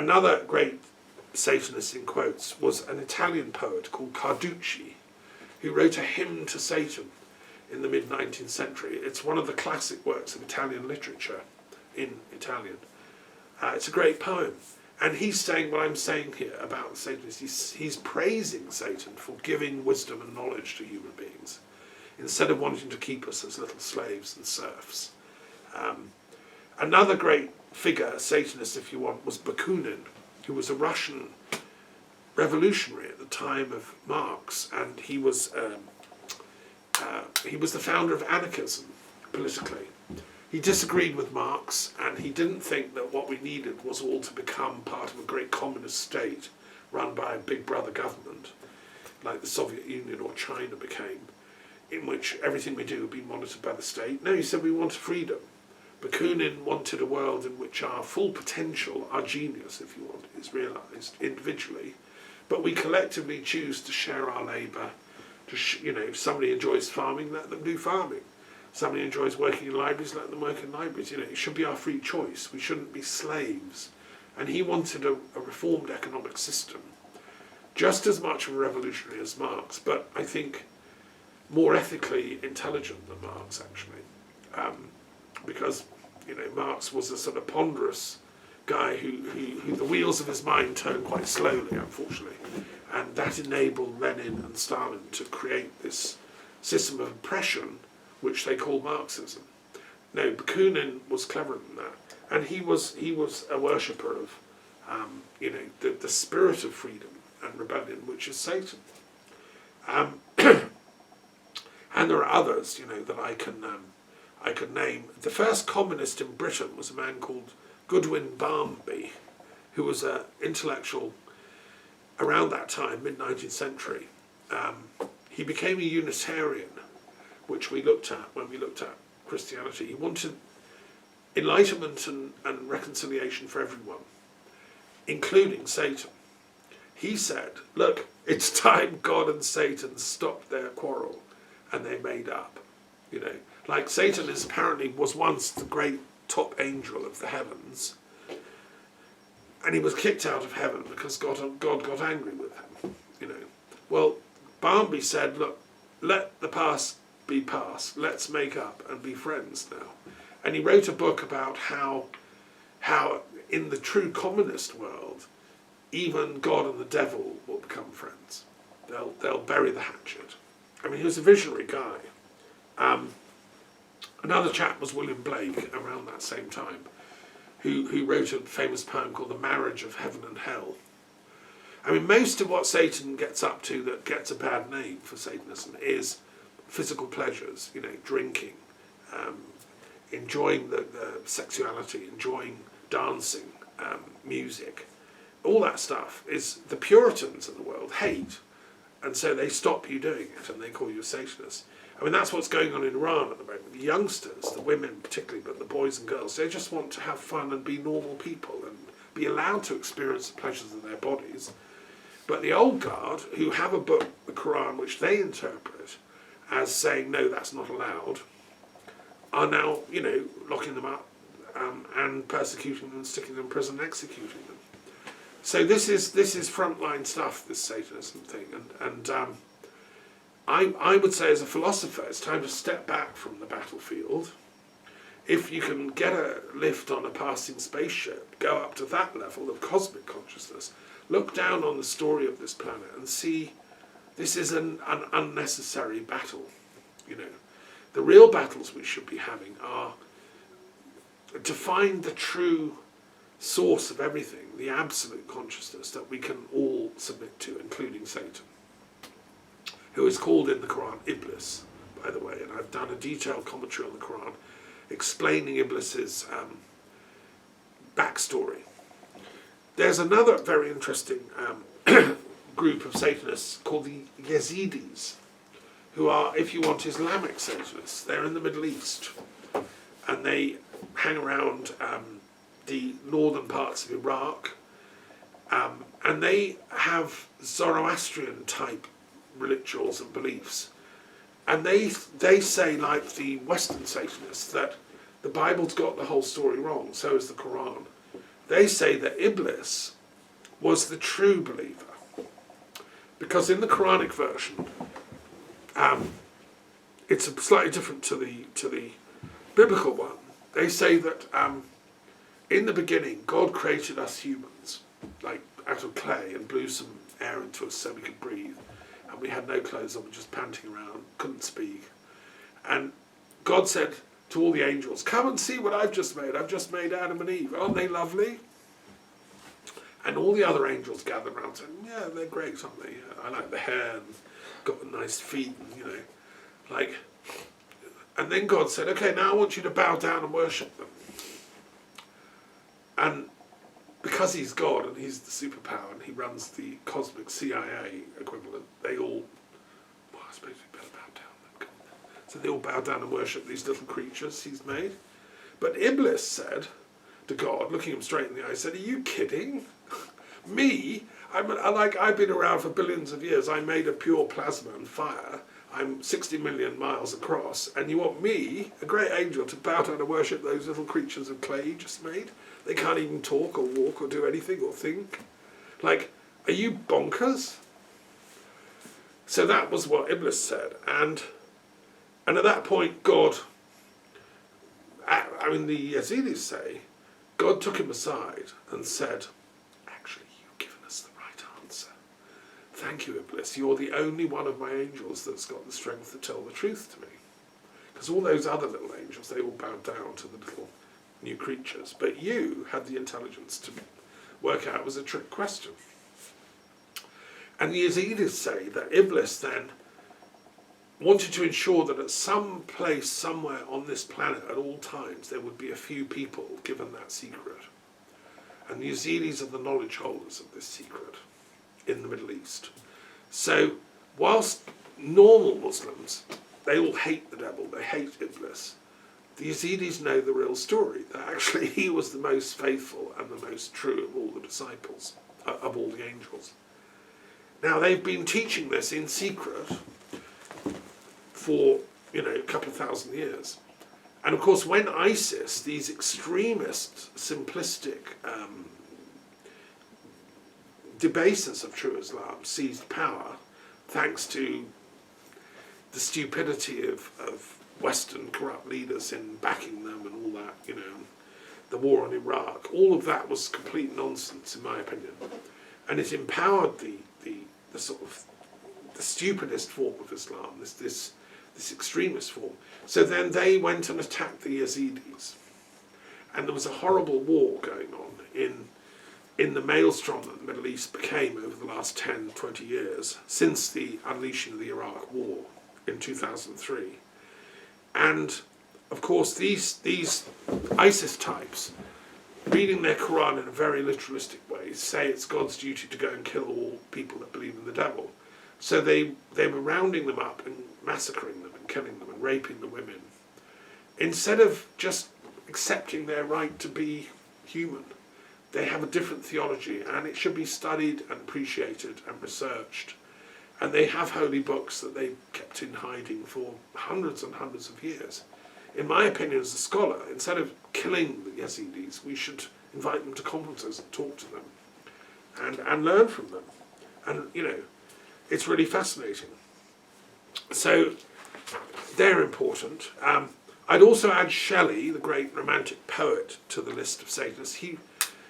Another great Satanist, in quotes, was an Italian poet called Carducci, who wrote a hymn to Satan in the mid-19th century. It's one of the classic works of Italian literature in Italian. It's a great poem. And he's saying what I'm saying here about the Satanists. He's praising Satan for giving wisdom and knowledge to human beings, instead of wanting to keep us as little slaves and serfs. Another great figure, Satanist if you want, was Bakunin, who was a Russian revolutionary at the time of Marx, and he was the founder of anarchism politically. He disagreed with Marx, and he didn't think that what we needed was all to become part of a great communist state run by a big brother government, like the Soviet Union or China became, in which everything we do would be monitored by the state. No, he said we want freedom. Bakunin wanted a world in which our full potential, our genius, if you want, is realised individually, but we collectively choose to share our labour. If somebody enjoys farming, let them do farming. Somebody enjoys working in libraries, let them work in libraries. It should be our free choice. We shouldn't be slaves. And he wanted a reformed economic system, just as much of a revolutionary as Marx, but I think more ethically intelligent than Marx, actually. Because Marx was a sort of ponderous guy who the wheels of his mind turned quite slowly, unfortunately, and that enabled Lenin and Stalin to create this system of oppression which they call Marxism. No, Bakunin was cleverer than that, and he was a worshipper of the spirit of freedom and rebellion, which is Satan. And there are others that I could name. The first communist in Britain was a man called Goodwin Barmby, who was an intellectual around that time, mid-19th century. He became a Unitarian, which we looked at when we looked at Christianity. He wanted enlightenment and reconciliation for everyone, including Satan. He said, look, it's time God and Satan stopped their quarrel and they made up. Like Satan was once the great top angel of the heavens, and he was kicked out of heaven because God got angry with him. Well, Barmby said, look, let the past be past, let's make up and be friends now. And he wrote a book about how in the true communist world, even God and the devil will become friends. They'll bury the hatchet. I mean, he was a visionary guy. Another chap was William Blake, around that same time, who wrote a famous poem called The Marriage of Heaven and Hell. I mean, most of what Satan gets up to that gets a bad name for Satanism is physical pleasures, drinking, enjoying the sexuality, enjoying dancing, music. All that stuff is the Puritans of the world hate, and so they stop you doing it and they call you a Satanist. I mean, that's what's going on in Iran at the moment. The youngsters, the women particularly, but the boys and girls, they just want to have fun and be normal people and be allowed to experience the pleasures of their bodies. But the old guard, who have a book, the Quran, which they interpret as saying, no, that's not allowed, are now, locking them up and persecuting them, sticking them in prison, and executing them. So this is frontline stuff, this Satanism thing, and I would say as a philosopher, it's time to step back from the battlefield. If you can get a lift on a passing spaceship, go up to that level of cosmic consciousness, look down on the story of this planet and see this is an unnecessary battle. The real battles we should be having are to find the true source of everything, the absolute consciousness that we can all submit to, including Satan, who is called in the Quran Iblis, by the way, and I've done a detailed commentary on the Quran explaining Iblis's backstory. There's another very interesting group of Satanists called the Yazidis, who are, if you want, Islamic Satanists. They're in the Middle East, and they hang around the northern parts of Iraq, and they have Zoroastrian type rituals and beliefs, and they say, like the Western Satanists, that the Bible's got the whole story wrong, so is the Quran, they say that Iblis was the true believer. Because in the Quranic version, it's slightly different to the biblical one. They say that in the beginning, God created us humans, like out of clay, and blew some air into us so we could breathe. And we had no clothes on, just panting around, couldn't speak. And God said to all the angels, come and see what I've just made. I've just made Adam and Eve. Aren't they lovely? And all the other angels gathered around saying, yeah, they're great, aren't they? I like the hair and got nice feet, and, like. And then God said, okay, now I want you to bow down and worship them. And because he's God and he's the superpower and he runs the cosmic CIA equivalent, they all, well, I suppose we better bow down. So they all bow down and worship these little creatures he's made. But Iblis said to God, looking him straight in the eye, said, are you kidding? Me? I've been around for billions of years. I made a pure plasma and fire. I'm 60 million miles across, and you want me, a great angel, to bow down and worship those little creatures of clay you just made? They can't even talk or walk or do anything or think. Like, are you bonkers? So that was what Iblis said. And at that point, God, the Yazidis say, God took him aside and said, actually, you've given us the right answer. Thank you, Iblis. You're the only one of my angels that's got the strength to tell the truth to me. Because all those other little angels, they all bowed down to the little new creatures. But you had the intelligence to work out it was a trick question. And the Yazidis say that Iblis then wanted to ensure that at some place, somewhere on this planet, at all times, there would be a few people given that secret. And the Yazidis are the knowledge holders of this secret in the Middle East. So, whilst normal Muslims, they all hate the devil, they hate Iblis, the Yazidis know the real story, that actually he was the most faithful and the most true of all the disciples, of all the angels. Now, they've been teaching this in secret for, a couple of thousand years. And of course, when ISIS, these extremist, simplistic debasers of true Islam, seized power, thanks to the stupidity of Western corrupt leaders in backing them and all that, the war on Iraq, all of that was complete nonsense, in my opinion. And it empowered the sort of the stupidest form of Islam, this extremist form. So then they went and attacked the Yazidis. And there was a horrible war going on in the maelstrom that the Middle East became over the last 10, 20 years, since the unleashing of the Iraq War in 2003. And of course these ISIS types, reading their Quran in a very literalistic way, say it's God's duty to go and kill all people that believe in the devil. So they were rounding them up and massacring them and killing them and raping the women, instead of just accepting their right to be human. They have a different theology, and it should be studied and appreciated and researched. And they have holy books that they kept in hiding for hundreds and hundreds of years. In my opinion, as a scholar, instead of killing the Yazidis, we should invite them to conferences and talk to them and learn from them. And, it's really fascinating. So they're important. I'd also add Shelley, the great romantic poet, to the list of Satanists.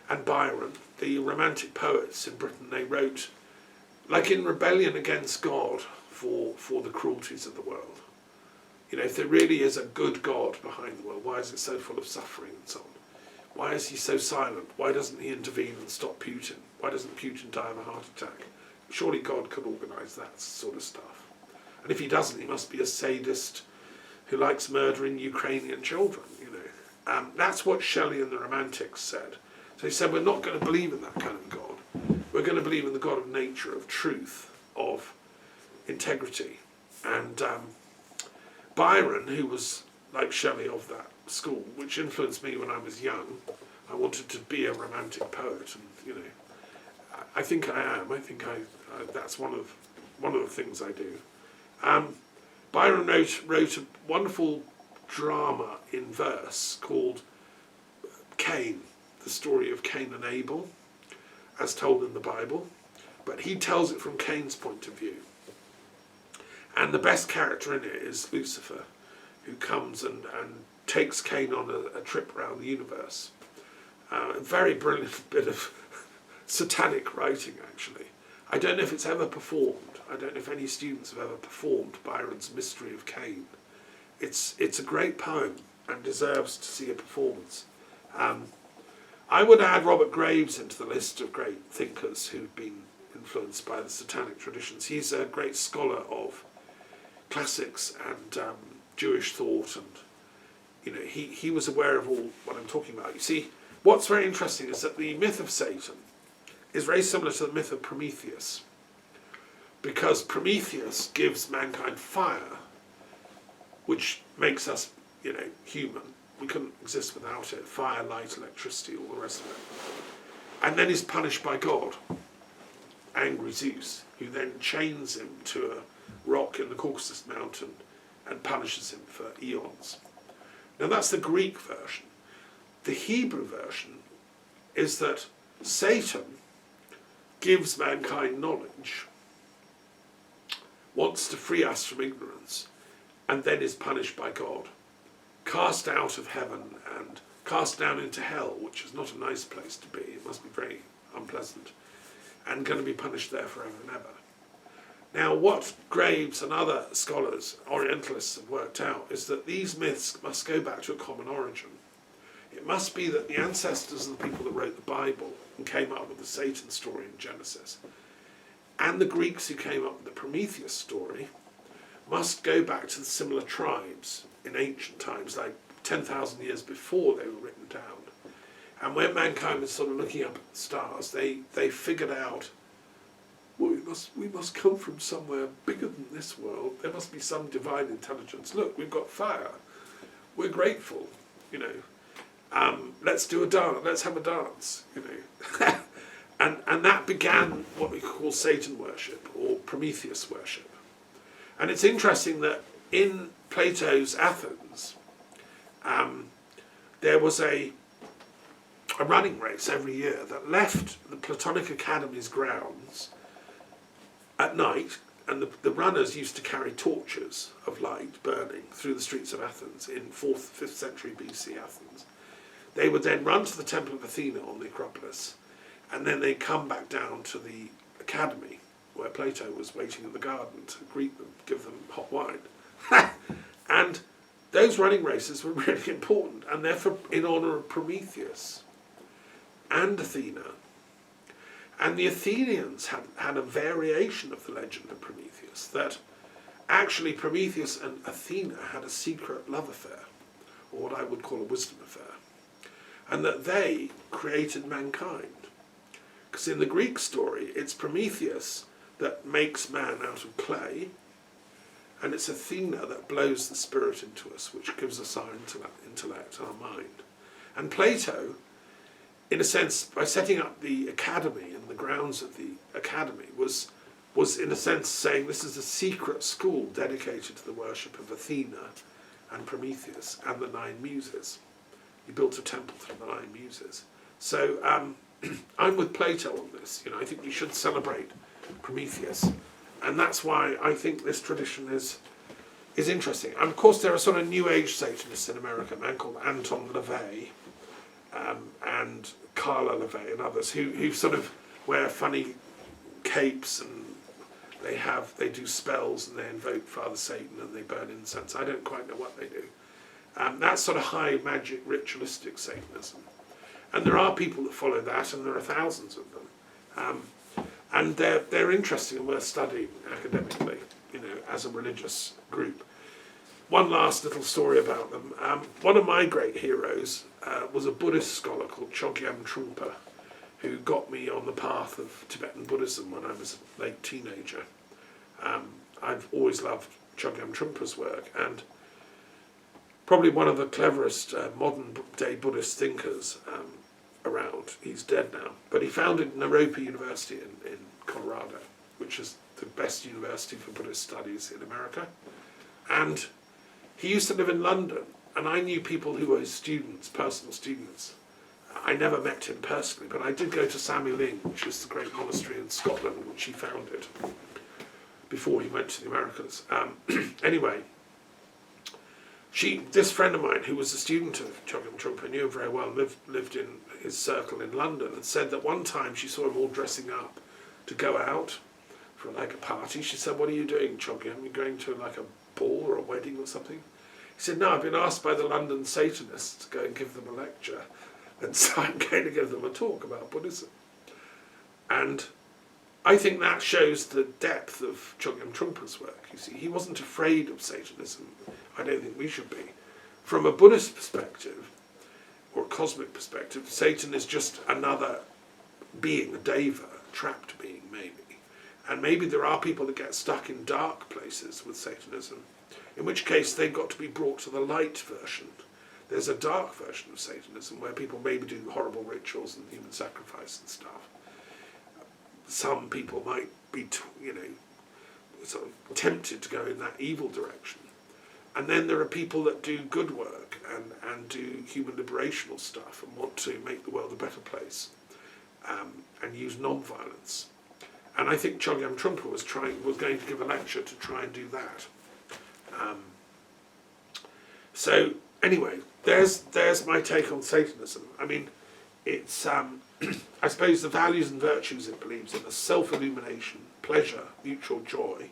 And Byron, the romantic poets in Britain, they wrote, like in rebellion against God for the cruelties of the world. If there really is a good God behind the world, why is it so full of suffering and so on? Why is he so silent? Why doesn't he intervene and stop Putin? Why doesn't Putin die of a heart attack? Surely God could organise that sort of stuff. And if he doesn't, he must be a sadist who likes murdering Ukrainian children, That's what Shelley and the Romantics said. So he said, we're not going to believe in that kind of God. We're going to believe in the God of nature, of truth, of integrity. And Byron, who was like Shelley of that school, which influenced me when I was young, I wanted to be a romantic poet, and I think I am. I think that's one of the things I do. Byron wrote a wonderful drama in verse called Cain. the story of Cain and Abel, as told in the Bible, but he tells it from Cain's point of view. And the best character in it is Lucifer, who comes and takes Cain on a trip around the universe. A very brilliant bit of satanic writing, actually. I don't know if it's ever performed. I don't know if any students have ever performed Byron's Mystery of Cain. It's a great poem and deserves to see a performance. I would add Robert Graves into the list of great thinkers who've been influenced by the satanic traditions. He's a great scholar of classics and Jewish thought, and he was aware of all what I'm talking about. You see, what's very interesting is that the myth of Satan is very similar to the myth of Prometheus, because Prometheus gives mankind fire, which makes us, human. We couldn't exist without it. Fire, light, electricity, all the rest of it. And then he's punished by God, angry Zeus, who then chains him to a rock in the Caucasus mountain and punishes him for eons. Now that's the Greek version. The Hebrew version is that Satan gives mankind knowledge, wants to free us from ignorance, and then is punished by God, cast out of heaven and cast down into hell, which is not a nice place to be. It must be very unpleasant, and going to be punished there forever and ever. Now, what Graves and other scholars, Orientalists, have worked out is that these myths must go back to a common origin. It must be that the ancestors of the people that wrote the Bible and came up with the Satan story in Genesis, and the Greeks who came up with the Prometheus story, must go back to the similar tribes in ancient times, like 10,000 years before they were written down. And when mankind was sort of looking up at the stars, they figured out, well, we must come from somewhere bigger than this world. There must be some divine intelligence. Look, we've got fire. We're grateful, let's do a dance. Let's have a dance, and that began what we call Satan worship or Prometheus worship. And it's interesting that in Plato's Athens, there was a running race every year that left the Platonic Academy's grounds at night, and the runners used to carry torches of light burning through the streets of Athens in 4th, 5th century BC Athens. They would then run to the Temple of Athena on the Acropolis, and then they'd come back down to the Academy, where Plato was waiting in the garden to greet them, give them hot wine. And those running races were really important, and they're in honour of Prometheus and Athena. And the Athenians had a variation of the legend of Prometheus, that actually Prometheus and Athena had a secret love affair, or what I would call a wisdom affair, and that they created mankind. Because in the Greek story, it's Prometheus that makes man out of clay, and it's Athena that blows the spirit into us, which gives us our intellect, our mind. And Plato, in a sense, by setting up the academy and the grounds of the academy, was in a sense saying this is a secret school dedicated to the worship of Athena and Prometheus and the 9 muses. He built a temple to the 9 muses. So I'm with Plato on this. I think we should celebrate Prometheus, and that's why I think this tradition is interesting. And of course there are sort of New Age Satanists in America, a man called Anton LaVey and Carla LaVey and others who sort of wear funny capes, and they do spells and they invoke Father Satan and they burn incense. I don't quite know what they do. That's sort of high magic ritualistic Satanism. And there are people that follow that, and there are thousands of them. And they're interesting and worth studying academically, as a religious group. One last little story about them. One of my great heroes was a Buddhist scholar called Chogyam Trungpa, who got me on the path of Tibetan Buddhism when I was a late teenager. I've always loved Chogyam Trungpa's work, and probably one of the cleverest modern day Buddhist thinkers around. He's dead now, but he founded Naropa University in Colorado, which is the best university for Buddhist studies in America. And he used to live in London, and I knew people who were his students, personal students, I never met him personally, but I did go to Samyeling, which is the great monastery in Scotland, which he founded before he went to the Americas. Anyway, this friend of mine, who was a student of Chogyam Trungpa, knew him very well, lived in his circle in London, and said that one time she saw him all dressing up to go out for like a party. She said, "What are you doing, Chogyam? Are you going to like a ball or a wedding or something?" He said, "No, I've been asked by the London Satanists to go and give them a lecture, and so I'm going to give them a talk about Buddhism." And I think that shows the depth of Chogyam Trungpa's work. You see, he wasn't afraid of Satanism. I don't think we should be. From a Buddhist perspective, or a cosmic perspective, Satan is just another being, a deva, a trapped being maybe. And maybe there are people that get stuck in dark places with Satanism, in which case they've got to be brought to the light version. There's a dark version of Satanism where people maybe do horrible rituals and human sacrifice and stuff. Some people might be, sort of tempted to go in that evil direction. And then there are people that do good work and do human liberational stuff and want to make the world a better place and use non-violence. And I think Chogyam Trungpa was going to give a lecture to try and do that. So anyway, there's my take on Satanism. I mean, it's I suppose the values and virtues it believes in are self-illumination, pleasure, mutual joy,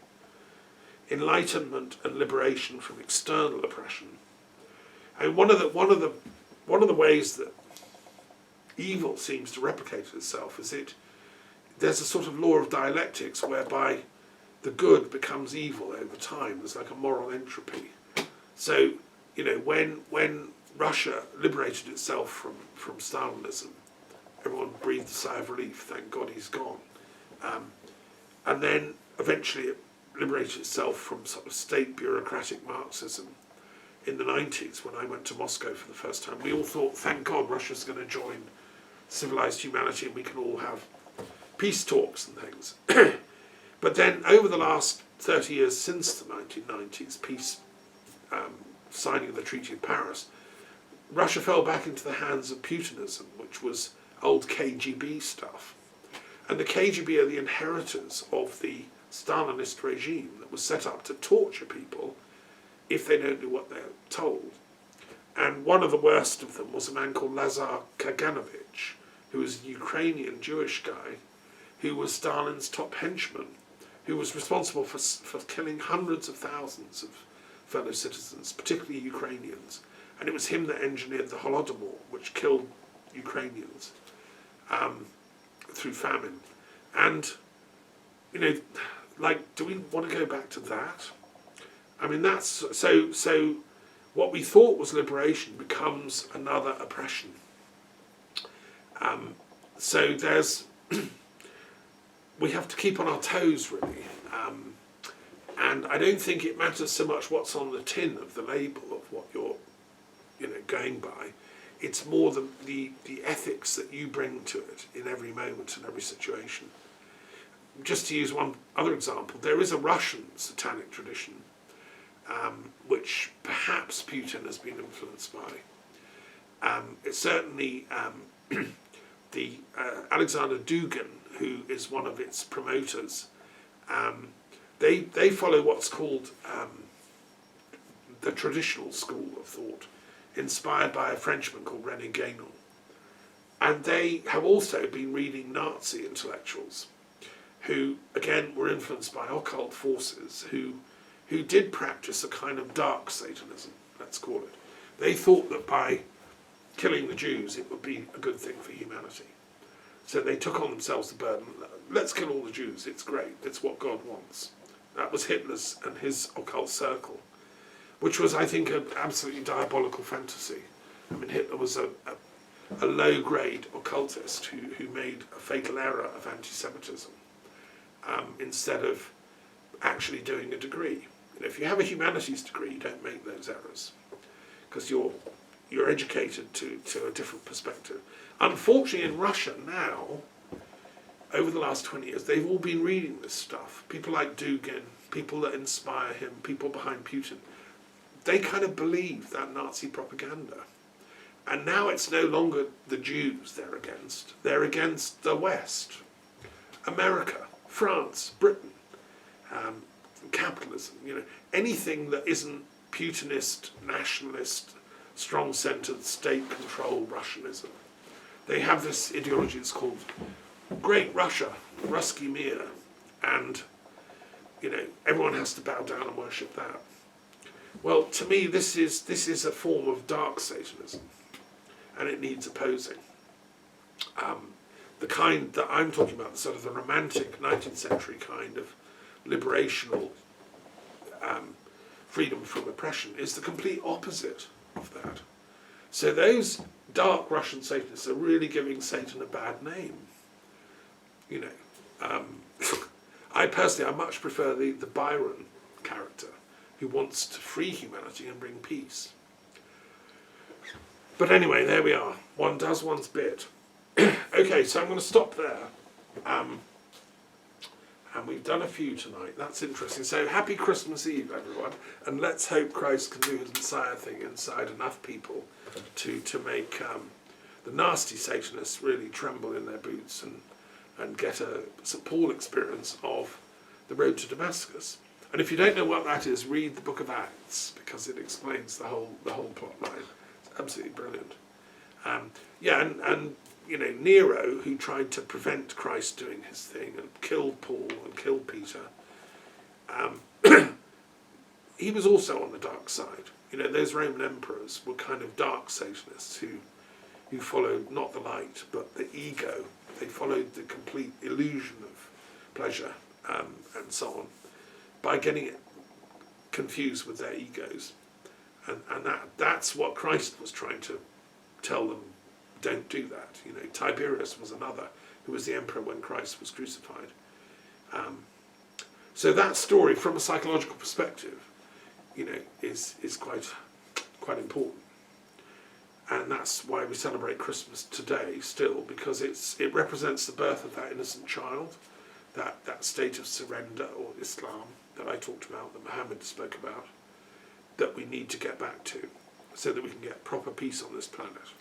enlightenment and liberation from external oppression. And one of the ways that evil seems to replicate itself is there's a sort of law of dialectics whereby the good becomes evil over time. There's like a moral entropy. So, when Russia liberated itself from Stalinism, everyone breathed a sigh of relief, thank God he's gone. And then eventually it liberated itself from sort of state bureaucratic Marxism in the 90s when I went to Moscow for the first time. We all thought, thank God Russia's going to join civilized humanity and we can all have peace talks and things. But then over the last 30 years since the 1990s, peace signing of the Treaty of Paris, Russia fell back into the hands of Putinism, which was old KGB stuff. And the KGB are the inheritors of the Stalinist regime that was set up to torture people if they don't do what they're told. And one of the worst of them was a man called Lazar Kaganovich, who was a Ukrainian Jewish guy who was Stalin's top henchman, who was responsible for killing hundreds of thousands of fellow citizens, particularly Ukrainians. And it was him that engineered the Holodomor, which killed Ukrainians through famine. And, do we want to go back to that? I mean, that's so what we thought was liberation becomes another oppression. So there's we have to keep on our toes, really. And I don't think it matters so much what's on the tin of the label of what you're going by. It's more the ethics that you bring to it in every moment and every situation. Just to use one other example, there is a Russian satanic tradition which perhaps Putin has been influenced by. It's certainly the Alexander Dugin, who is one of its promoters. They follow what's called the traditional school of thought, inspired by a Frenchman called René Guénon. And they have also been reading Nazi intellectuals who, again, were influenced by occult forces, who did practice a kind of dark Satanism, let's call it. They thought that by killing the Jews it would be a good thing for humanity. So they took on themselves the burden, let's kill all the Jews, it's great, it's what God wants. That was Hitler's and his occult circle, which was, I think, an absolutely diabolical fantasy. I mean, Hitler was a low-grade occultist who made a fatal error of anti-Semitism instead of actually doing a degree. If you have a humanities degree, you don't make those errors because you're educated to a different perspective. Unfortunately, in Russia now, over the last 20 years, they've all been reading this stuff. People like Dugin, people that inspire him, people behind Putin. They kind of believe that Nazi propaganda. And now it's no longer the Jews they're against the West. America, France, Britain, capitalism, anything that isn't Putinist, nationalist, strong-centred, state-controlled Russianism. They have this ideology that's called Great Russia, Ruski Mir, and everyone has to bow down and worship that. Well, to me, this is a form of dark Satanism, and it needs opposing. The kind that I'm talking about, the sort of the romantic 19th century kind of liberational freedom from oppression, is the complete opposite of that. So those dark Russian Satanists are really giving Satan a bad name. I personally, I much prefer the Byron character, who wants to free humanity and bring peace. But anyway, there we are. One does one's bit. Okay, so I'm going to stop there. And we've done a few tonight. That's interesting. So happy Christmas Eve, everyone. And let's hope Christ can do his Messiah thing inside enough people to make the nasty Satanists really tremble in their boots and get a St. Paul experience of the road to Damascus. And if you don't know what that is, read the book of Acts, because it explains the whole plot line. It's absolutely brilliant. And Nero, who tried to prevent Christ doing his thing and killed Paul and killed Peter, he was also on the dark side. Those Roman emperors were kind of dark Satanists who followed not the light, but the ego. They followed the complete illusion of pleasure and so on, by getting it confused with their egos. And that's what Christ was trying to tell them, don't do that. Tiberius was another, who was the emperor when Christ was crucified. So that story, from a psychological perspective, is quite important. And that's why we celebrate Christmas today still, because it represents the birth of that innocent child, that state of surrender, or Islam, that I talked about, that Muhammad spoke about, that we need to get back to, so that we can get proper peace on this planet.